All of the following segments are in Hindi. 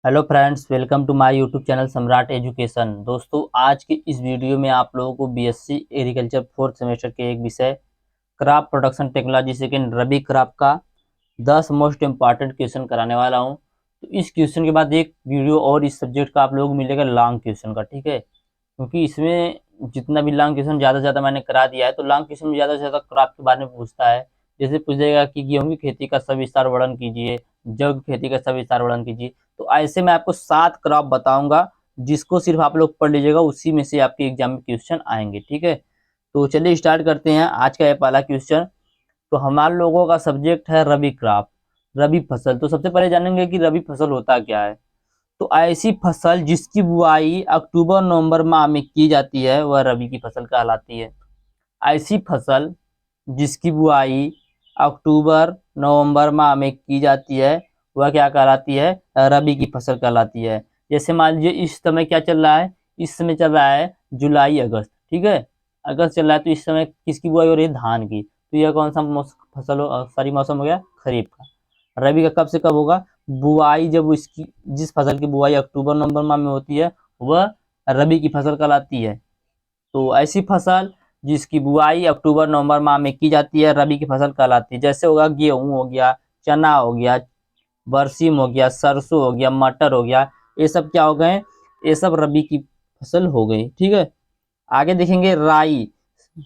Hello friends, welcome to my YouTube channel Samrat education. दोस्तों, आज की इस वीडियो में आप लोगों को बीएससी एग्रीकल्चर फोर्थ सेमेस्टर के एक विषय क्रॉप प्रोडक्शन टेक्नोलॉजी सेकेंड रबी क्रॉप का 10 मोस्ट इम्पॉर्टेंट क्वेश्चन कराने वाला हूं। तो इस क्वेश्चन के बाद एक वीडियो और इस सब्जेक्ट का आप लोगों को मिलेगा लॉन्ग क्वेश्चन का, ठीक है। क्योंकि इसमें जितना भी लॉन्ग क्वेश्चन ज़्यादा से ज़्यादा मैंने करा दिया है, तो लॉन्ग क्वेश्चन में ज़्यादा से ज़्यादा क्रॉप के बारे में पूछता है। जैसे पूछेगा कि गेहूं की खेती का सविस्तार वर्णन कीजिए, जौ की खेती का सविस्तार वर्णन कीजिए। तो ऐसे मैं आपको 7 क्रॉप बताऊंगा, जिसको सिर्फ आप लोग पढ़ लीजिएगा, उसी में से आपके एग्जाम में क्वेश्चन आएंगे, ठीक है। तो चलिए स्टार्ट करते हैं आज का ये पहला क्वेश्चन। तो हमारे लोगों का सब्जेक्ट है रबी क्रॉप, रबी फसल। तो सबसे पहले जानेंगे कि रबी फसल होता क्या है। तो ऐसी फसल जिसकी बुआई अक्टूबर नवंबर माह में की जाती है वह रबी की फसल कहलाती है। ऐसी फसल जिसकी बुआई अक्टूबर नवंबर माह में की जाती है वह क्या कहलाती है? रबी की फसल कहलाती है। जैसे मान लीजिए इस समय क्या चल रहा है, इस समय चल रहा है जुलाई अगस्त, ठीक है। अगस्त चल रहा है, तो इस समय किसकी बुआई हो रही है? धान की। तो यह कौन सा फसल हो, सॉरी मौसम हो गया खरीफ का। रबी का कब से कब होगा? बुआई जब इसकी, जिस फसल की बुआई अक्टूबर नवंबर माह में होती है वह रबी की फसल कहलाती है। तो ऐसी फसल जिसकी बुआई अक्टूबर नवंबर माह में की जाती है रबी की फसल कहलाती है। जैसे होगा गेहूं हो गया, चना हो गया, बरसीम हो गया, सरसों हो गया, मटर हो गया। ये सब क्या हो गए? ये सब रबी की फसल हो गई, ठीक है। आगे देखेंगे राई।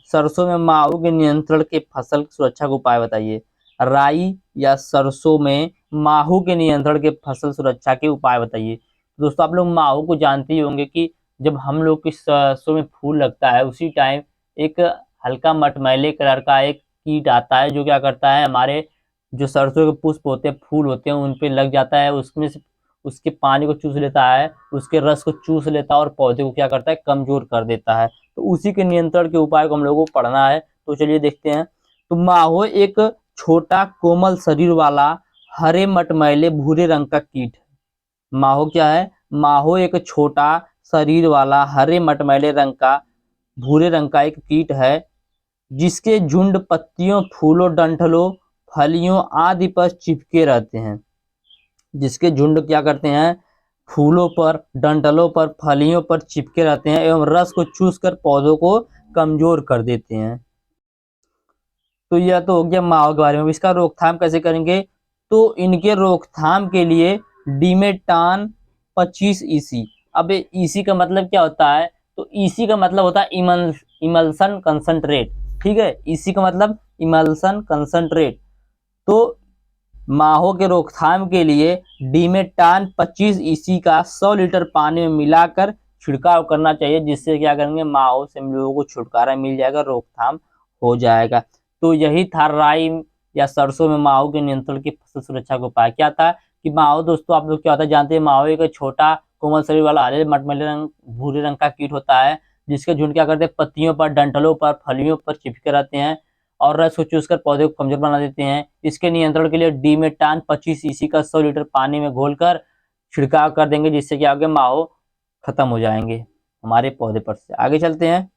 सरसों में माहू के नियंत्रण के फसल सुरक्षा के उपाय बताइए। राई या सरसों में माहू के नियंत्रण के फसल सुरक्षा के उपाय बताइए। दोस्तों, आप लोग माहू को जानते ही होंगे कि जब हम लोग की सरसों में फूल लगता है उसी टाइम एक हल्का मटमैले कलर का एक कीट आता है, जो क्या करता है, हमारे जो सरसों के पुष्प होते हैं, फूल होते हैं, उन पे लग जाता है। उसमें से उसके पानी को चूस लेता है, उसके रस को चूस लेता है और पौधे को क्या करता है? कमजोर कर देता है। तो उसी के नियंत्रण के उपाय को हम लोगों को पढ़ना है। तो चलिए देखते हैं। तो माहो एक छोटा कोमल शरीर वाला हरे मटमैले भूरे रंग का कीट है। माहो क्या है? माहो एक छोटा शरीर वाला हरे मटमैले रंग का भूरे रंग का एक कीट है, जिसके झुंड पत्तियों, फूलों, डंठलों, फलियों आदि पर चिपके रहते हैं। जिसके झुंड क्या करते हैं? फूलों पर, डंठलों पर, फलियों पर चिपके रहते हैं एवं रस को चूस कर पौधों को कमजोर कर देते हैं। तो यह तो हो गया माहो के बारे में। इसका रोकथाम कैसे करेंगे? तो इनके रोकथाम के लिए डिमेटान 25 EC। अब ईसी का मतलब क्या होता है? तो ईसी का मतलब होता है इमल्सन कंसंट्रेट, ठीक है। ईसी का मतलब इमल्सन कंसंट्रेट। तो माहो के रोकथाम के लिए डिमेटान 25 EC का 100 लीटर पानी में मिलाकर छिड़काव करना चाहिए, जिससे क्या करेंगे, माहो से हम लोगों को छुटकारा मिल जाएगा, रोकथाम हो जाएगा। तो यही था राई या सरसों में माहो के नियंत्रण की फसल सुरक्षा का उपाय। क्या था कि माहो, दोस्तों आप लोग क्या होता है जानते हैं, माहो एक छोटा कोमल शरीर वाला हरे मटमैले रंग भूरे रंग का कीट होता है, जिसके झुंड क्या करते हैं? पत्तियों पर, डंठलों पर, फलियों पर चिपके रहते हैं और रस को चूसकर पौधे को कमजोर बना देते हैं। इसके नियंत्रण के लिए डिमेटान 25 EC का 100 लीटर पानी में घोलकर छिड़काव कर देंगे, जिससे क्या होगा, माहो खत्म हो जाएंगे हमारे पौधे पर से। आगे चलते हैं।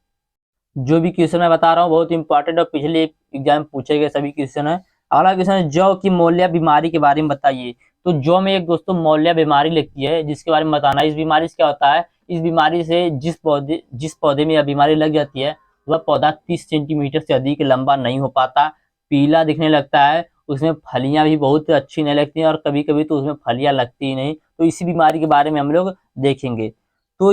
जो भी क्वेश्चन मैं बता रहा हूँ बहुत इंपॉर्टेंट और पिछले एग्जाम पूछे गए सभी क्वेश्चन है। अगला क्वेश्चन है, जौ की मोलिया बीमारी के बारे में बताइए। तो जौ में एक दोस्तों मोलिया बीमारी लगती है, जिसके बारे में बताना। इस बीमारी से क्या होता है? इस बीमारी से जिस पौधे में यह बीमारी लग जाती है वह पौधा 30 सेंटीमीटर से अधिक लंबा नहीं हो पाता, पीला दिखने लगता है, उसमें फलियां भी बहुत अच्छी नहीं लगती हैं और कभी कभी तो उसमें फलियां लगती ही नहीं। तो इसी बीमारी के बारे में हम लोग देखेंगे। तो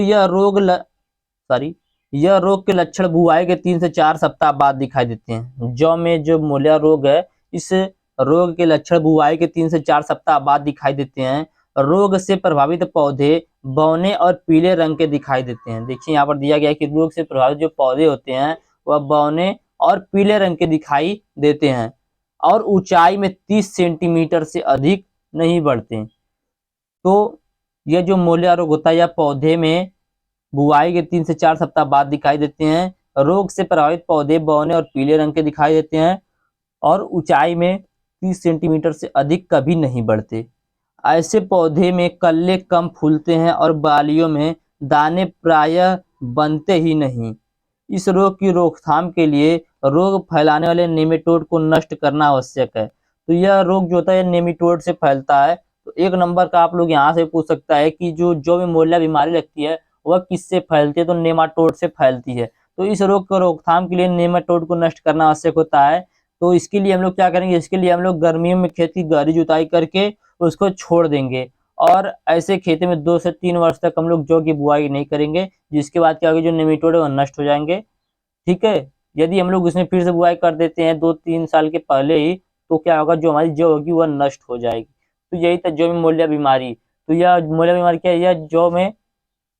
सॉरी यह रोग के लक्षण बुआई के 3 से 4 सप्ताह बाद दिखाई देते हैं। जौ में जो मोलिया रोग है, इस रोग के लक्षण बुआई के 3 से 4 सप्ताह बाद दिखाई देते हैं। रोग से प्रभावित पौधे बौने और पीले रंग के दिखाई देते हैं। देखिए यहाँ पर दिया गया है कि रोग से प्रभावित जो पौधे होते हैं वह बौने और पीले रंग के दिखाई देते हैं और ऊंचाई में 30 सेंटीमीटर से अधिक नहीं बढ़ते। तो यह जो मोलिया रोग होता है यह पौधे में बुआई के 3 से 4 सप्ताह बाद दिखाई देते हैं। रोग से प्रभावित पौधे बौने और पीले रंग के दिखाई देते हैं और ऊंचाई में 30 सेंटीमीटर से अधिक कभी नहीं बढ़ते। ऐसे पौधे में कल्ले कम फूलते हैं और बालियों में दाने प्रायः बनते ही नहीं। इस रोग की रोकथाम के लिए रोग फैलाने वाले नेमेटोड को नष्ट करना आवश्यक है। तो यह रोग जो होता है नेमेटोड से फैलता है, तो 1 नंबर का आप लोग यहाँ से पूछ सकता है कि जो भी मोरिल्ला बीमारी लगती है वह किससे फैलती है, तो नेमाटोड से फैलती है। तो इस रोग को रोकथाम के लिए नेमाटोड को नष्ट करना आवश्यक होता है। तो इसके लिए हम लोग क्या करेंगे, इसके लिए हम लोग गर्मियों में खेत की गहरी जुताई करके उसको छोड़ देंगे, और ऐसे खेती में 2 से 3 वर्ष तक हम लोग जौ की बुआई नहीं करेंगे, जिसके बाद क्या होगा, जो नेमाटोड है वो नष्ट हो जाएंगे। ठीक है। यदि हम लोग इसमें फिर से बुआई कर देते हैं 2-3 साल के पहले ही, तो क्या होगा, जो हमारी जौ होगी वह नष्ट हो जाएगी। तो यही था जौ में मोरिल्ला बीमारी। तो यह मोरिल्ला बीमारी क्या है, यह जौ में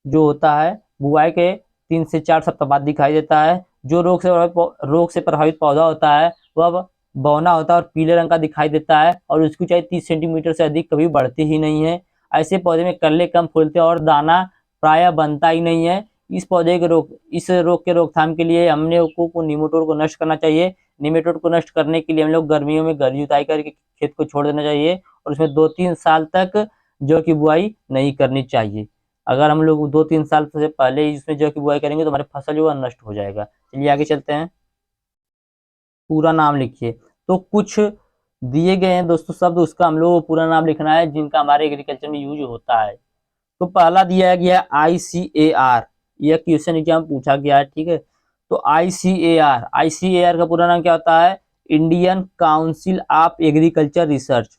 जो होता है बुआई के 3 से 4 सप्ताह बाद दिखाई देता है। जो रोग से प्रभावित पौधा होता है वह बौना होता है और पीले रंग का दिखाई देता है, और उसकी ऊंचाई 30 सेंटीमीटर से अधिक कभी बढ़ती ही नहीं है। ऐसे पौधे में कल्ले कम फूलते हैं और दाना प्रायः बनता ही नहीं है। इस रोग के रोकथाम के लिए हमने को निमेटोड को नष्ट करना चाहिए। निमेटोड को नष्ट करने के लिए हम लोग गर्मियों में गहरी जुताई करके खेत को छोड़ देना चाहिए, और उसमें 2-3 साल तक जौ की बुआई नहीं करनी चाहिए। अगर हम लोग 2-3 साल से पहले ही इसमें जौ की बुआई करेंगे तो हमारी फसल जो है नष्ट हो जाएगा। चलिए आगे चलते हैं। पूरा नाम लिखिए। तो कुछ दिए गए हैं दोस्तों शब्द, उसका हम लोग को पूरा नाम लिखना है जिनका हमारे एग्रीकल्चर में यूज होता है। तो पहला दिया गया ICAR, यह क्वेश्चन एग्जाम पूछा गया है। ठीक है। तो ICAR का पूरा नाम क्या होता है, Indian council of agriculture research.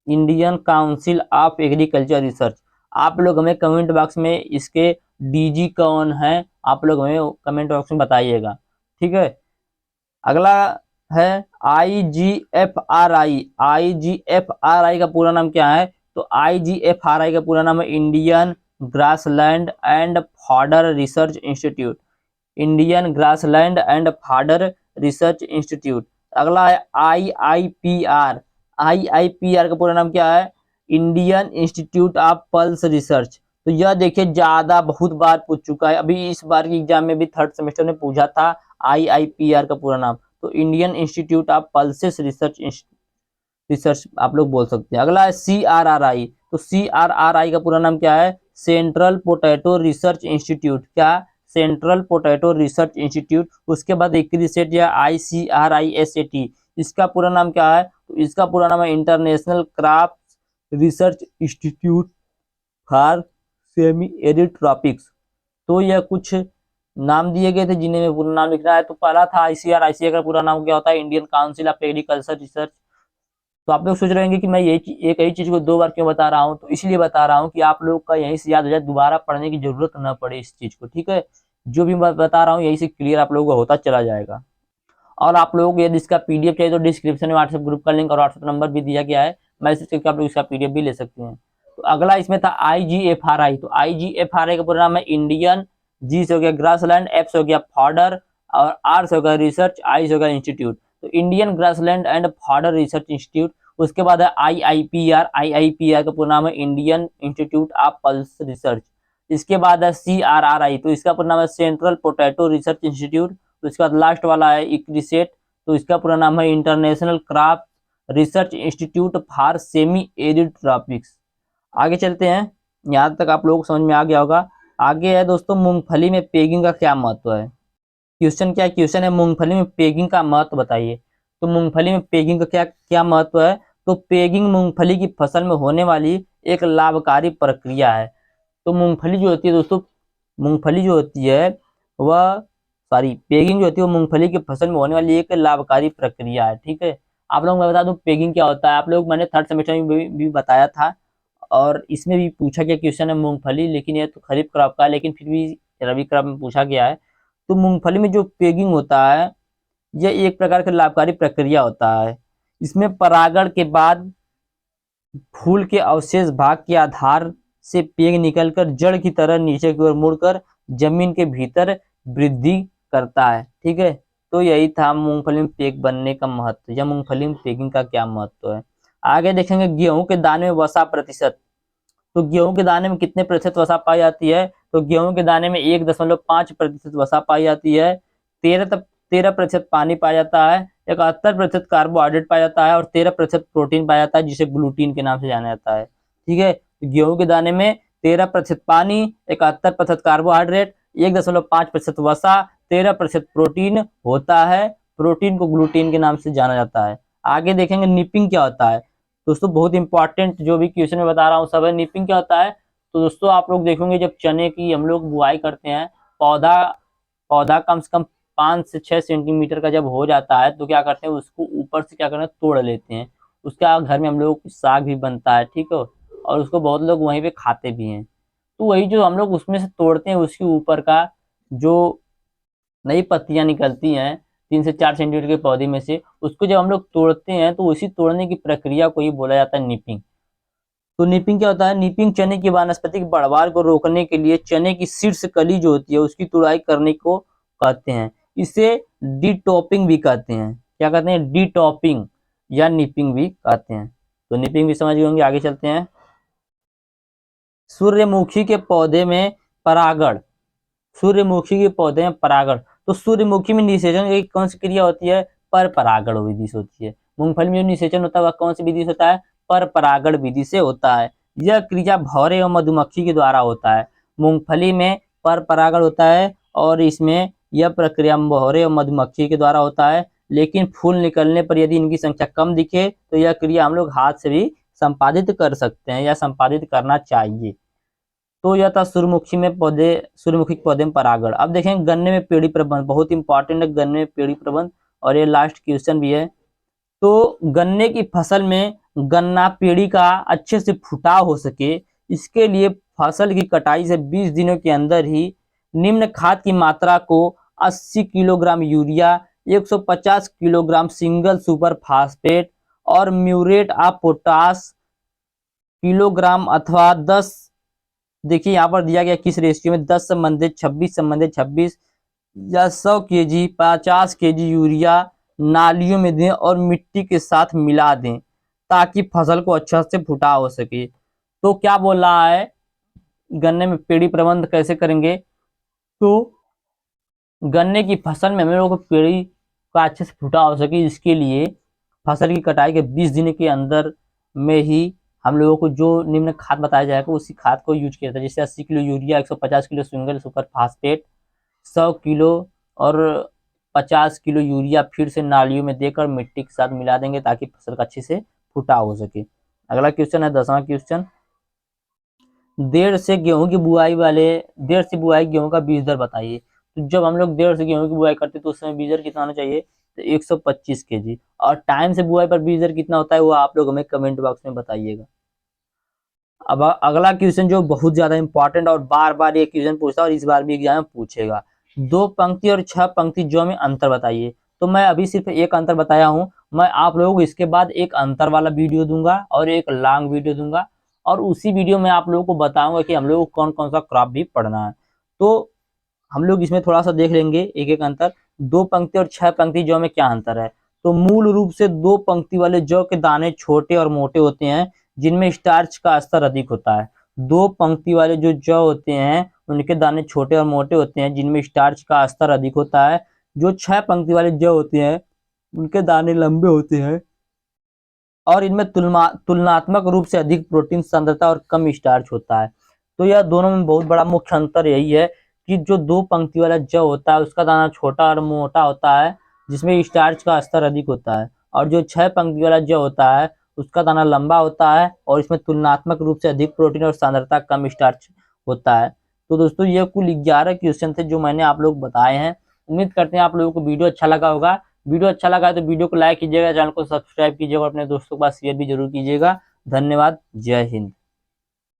Indian council of agriculture research. आप लोग हमें कमेंट बॉक्स में इसके DG कौन है, आप लोग हमें कमेंट बॉक्स में बताइएगा। ठीक है। अगला है IGFRI। IGFRI का पूरा नाम क्या है, तो IGFRI का पूरा नाम है Indian grassland and fodder research institute. Indian grassland and fodder research institute. अगला है IIPR। IIPR का पूरा नाम क्या है, Indian institute of pulse research. तो यह देखिए ज्यादा बहुत बार पूछ चुका है, अभी इस बार की एग्जाम में भी 3rd सेमेस्टर में पूछा था IIPR का पूरा नाम। तो Indian institute of pulses research आप लोग बोल सकते हैं। अगला है CRRI। तो CRRI का पूरा नाम क्या है, सेंट्रल पोटैटो रिसर्च इंस्टीट्यूट। क्या, सेंट्रल पोटैटो रिसर्च इंस्टीट्यूट। उसके बाद एक रिसेट या ICRISAT, इसका पूरा नाम क्या है, तो इसका पूरा नाम है international crop research institute for semi arid tropics. तो यह कुछ नाम दिए गए थे जिन्हें पूरा नाम लिखना है। तो पहला था ICRISAT का पूरा नाम क्या होता है, Indian council of agriculture research. तो आप लोग सोच रहे होंगे कि मैं एक ही चीज को 2 बार क्यों बता रहा हूँ, तो इसलिए बता रहा हूँ कि आप लोग का यहीं से याद हो जाए, दोबारा पढ़ने की जरूरत न पड़े इस चीज को। ठीक है। जो भी मैं बता रहा हूँ यहीं से क्लियर आप लोगों को होता चला जाएगा। और आप लोगों को यदि इसका PDF चाहिए तो डिस्क्रिप्शन में व्हाट्सएप ग्रुप का लिंक और व्हाट्सएप नंबर भी दिया गया है, मैसेज करके आप लोग इसका PDF भी ले सकते हैं। तो अगला इसमें था IGFRI। तो IGFRI का पूरा नाम है इंडियन, G से हो गया ग्रासलैंड, F से हो गया फॉडर, और R से हो गया रिसर्च, I से हो गया इंस्टीट्यूट। तो Indian grassland and fodder research institute. उसके बाद है IIPR। IIPR का पूरा नाम है Indian institute of pulse research. इसके बाद है CRRI। तो इसका पूरा नाम है सेंट्रल पोटैटो रिसर्च इंस्टीट्यूट। तो इसके बाद लास्ट वाला है इक्रिसेट। तो इसका पूरा नाम है international crop research institute for semi arid tropics. आगे चलते हैं, यहाँ तक आप लोगों को समझ में आ गया होगा। आगे है दोस्तों, मूंगफली में पेगिंग का क्या महत्व है। क्वेश्चन क्या क्वेश्चन है, मूंगफली में पेगिंग का महत्व बताइए। तो मूंगफली में पेगिंग का क्या क्या महत्व है, तो पेगिंग मूंगफली की फसल में होने वाली एक लाभकारी प्रक्रिया है। तो मूंगफली जो होती है दोस्तों, मूंगफली जो होती है वह पेगिंग जो होती है वो मूंगफली की फसल में होने वाली एक लाभकारी प्रक्रिया है। ठीक है। आप लोग मैं बता दूं पेगिंग क्या होता है, आप लोग मैंने 3rd सेमेस्टर में भी बताया था, और इसमें भी पूछा गया क्वेश्चन है मूंगफली, लेकिन ये तो खरीफ क्रॉप का है, लेकिन फिर भी रबी क्रॉप में पूछा गया है। तो मूंगफली में जो पेगिंग होता है यह एक प्रकार का लाभकारी प्रक्रिया होता है। इसमें परागण के बाद फूल के अवशेष भाग के आधार से पेग निकलकर जड़ की तरह नीचे की ओर मुड़कर जमीन के भीतर वृद्धि करता है। ठीक है। तो यही था मूंगफली में पेग बनने का महत्व, या मूंगफली में पेगिंग का क्या महत्व है। आगे देखेंगे गेहूं के दाने में वसा प्रतिशत। तो गेहूं के दाने में कितने प्रतिशत वसा पाई जाती है, तो गेहूं के दाने में 1.5% वसा पाई जाती है। 13% पानी पाया जाता है, 71% कार्बोहाइड्रेट पाया जाता है, और 13% प्रोटीन पाया जाता है जिसे ग्लूटीन के नाम से जाना जाता है। ठीक है। तो गेहूं के दाने में 13% पानी, 71% कार्बोहाइड्रेट, 1.5% वसा, 13% प्रोटीन होता है। प्रोटीन को ग्लूटीन के नाम से जाना जाता है। आगे देखेंगे निपिंग क्या होता है। दोस्तों बहुत इंपॉर्टेंट जो भी क्वेश्चन मैं बता रहा हूँ सब है। निपिंग क्या होता है? तो दोस्तों आप लोग देखेंगे जब चने की हम लोग बुआई करते हैं, पौधा पौधा कम से कम 5 से 6 सेंटीमीटर का जब हो जाता है तो क्या करते हैं, उसको ऊपर से क्या करते हैं, तोड़ लेते हैं। उसका घर में हम लोग साग भी बनता है, ठीक है, और उसको बहुत लोग वहीं पे खाते भी हैं। तो वही जो हम लोग उसमें से तोड़ते हैं, उसके ऊपर का जो नई पत्तियां निकलती हैं 3 से 4 सेंटीमीटर के पौधे में से, उसको जब हम लोग तोड़ते हैं तो उसी तोड़ने की प्रक्रिया को ही बोला जाता है निपिंग। तो निपिंग क्या होता है? निपिंग चने की वानस्पतिक बढ़वार को रोकने के लिए चने की शीर्ष कली जो होती है उसकी तुड़ाई करने को कहते हैं। इसे डीटॉपिंग भी कहते हैं। क्या कहते हैं? डीटॉपिंग या निपिंग भी कहते हैं। तो निपिंग भी समझ गए होंगे। आगे चलते हैं। सूर्यमुखी के पौधे में परागण। सूर्यमुखी के पौधे में परागण। तो सूर्यमुखी में निषेचन की कौन सी क्रिया होती है? पर परागण विधि से होती है। मूंगफली में जो निषेचन होता है वह कौन सी विधि से होता है? पर परागण विधि से होता है। यह क्रिया भौरे और मधुमक्खी के द्वारा होता है। मूंगफली में पर परागण होता है और इसमें यह प्रक्रिया भौरे और मधुमक्खी के द्वारा होता है। लेकिन फूल निकलने पर यदि इनकी संख्या कम दिखे तो यह क्रिया हम लोग हाथ से भी संपादित कर सकते हैं या संपादित करना चाहिए। तो यह था सूर्यमुखी के पौधे में परागण। अब देखें गन्ने में पेड़ी प्रबंध, बहुत इंपॉर्टेंट है गन्ने में पेड़ी प्रबंध, और ये लास्ट क्वेश्चन भी है। तो गन्ने की फसल में गन्ना पेड़ी का अच्छे से फुटाव हो सके, इसके लिए फसल की कटाई से 20 दिनों के अंदर ही निम्न खाद की मात्रा को 80 kilogram urea, 150 kilogram single super phosphate और म्यूरेट ऑफ पोटाश किलोग्राम अथवा 10, देखिए यहाँ पर दिया गया किस रेशियो में, 10:26:26 या 100 केजी 50 केजी यूरिया नालियों में दें और मिट्टी के साथ मिला दें ताकि फसल को अच्छा से फुटा हो सके। तो क्या बोल रहा है, गन्ने में पेड़ी प्रबंध कैसे करेंगे? तो गन्ने की फसल में हम लोग को पेड़ी का अच्छे से फुटा हो सके, इसके लिए फसल की कटाई के 20 दिन के अंदर में ही हम लोगों को जो निम्न खाद बताया जाएगा उसी खाद को यूज किया जाता है। जैसे 80 kilo urea, 150 kilo single super phosphate, 100 kilo और 50 किलो यूरिया फिर से नालियों में देकर मिट्टी के साथ मिला देंगे ताकि फसल का अच्छे से फुटाव हो सके। अगला क्वेश्चन है 10वां क्वेश्चन। देर से बुआई गेहूं का बीज दर बताइए। तो जब हम लोग देर से गेहूं की बुआई करते हैं तो उस समय बीज दर कितना होना चाहिए? तो 125 केजी। और टाइम से बुआई पर बीज दर कितना होता है वो आप लोग हमें कमेंट बॉक्स में बताइएगा। अब अगला क्वेश्चन जो बहुत ज्यादा इंपॉर्टेंट और बार बार ये क्वेश्चन पूछता है और इस बार भी एग्जाम में पूछेगा, 2 पंक्ति और 6 पंक्ति जो में अंतर बताइए। तो मैं अभी सिर्फ एक अंतर बताया हूं, मैं आप लोगों को इसके बाद एक अंतर वाला वीडियो दूंगा और एक लॉन्ग वीडियो दूंगा, और उसी वीडियो में आप लोगों को बताऊंगा कि हम लोग को कौन कौन सा क्रॉप भी पढ़ना है। तो हम लोग इसमें थोड़ा सा देख लेंगे एक एक अंतर। 2 पंक्ति और 6 पंक्ति जौ में क्या अंतर है? तो मूल रूप से 2 पंक्ति वाले जौ के दाने छोटे और मोटे होते हैं जिनमें स्टार्च का स्तर अधिक होता है। 2 पंक्ति वाले जो जौ होते हैं उनके दाने छोटे और मोटे होते हैं जिनमें स्टार्च का स्तर अधिक होता है। जो 6 पंक्ति वाले जौ होते हैं उनके दाने लंबे होते हैं और इनमें तुलनात्मक रूप से अधिक प्रोटीन सांद्रता और कम स्टार्च होता है। तो यह दोनों में बहुत बड़ा मुख्य अंतर यही है कि जो 2 पंक्ति वाला जौ होता है उसका दाना छोटा और मोटा होता है जिसमें स्टार्च का स्तर अधिक होता है, और जो 6 पंक्ति वाला जौ होता है उसका दाना लंबा होता है और इसमें तुलनात्मक रूप से अधिक प्रोटीन और सांद्रता कम स्टार्च होता है। तो दोस्तों ये कुल 11 क्वेश्चन थे जो मैंने आप लोग बताए हैं। उम्मीद करते हैं आप लोगों को वीडियो अच्छा लगा होगा। वीडियो अच्छा लगा है तो वीडियो को लाइक कीजिएगा, चैनल को सब्सक्राइब कीजिएगा और अपने दोस्तों के पास शेयर भी जरूर कीजिएगा। धन्यवाद। जय हिंद।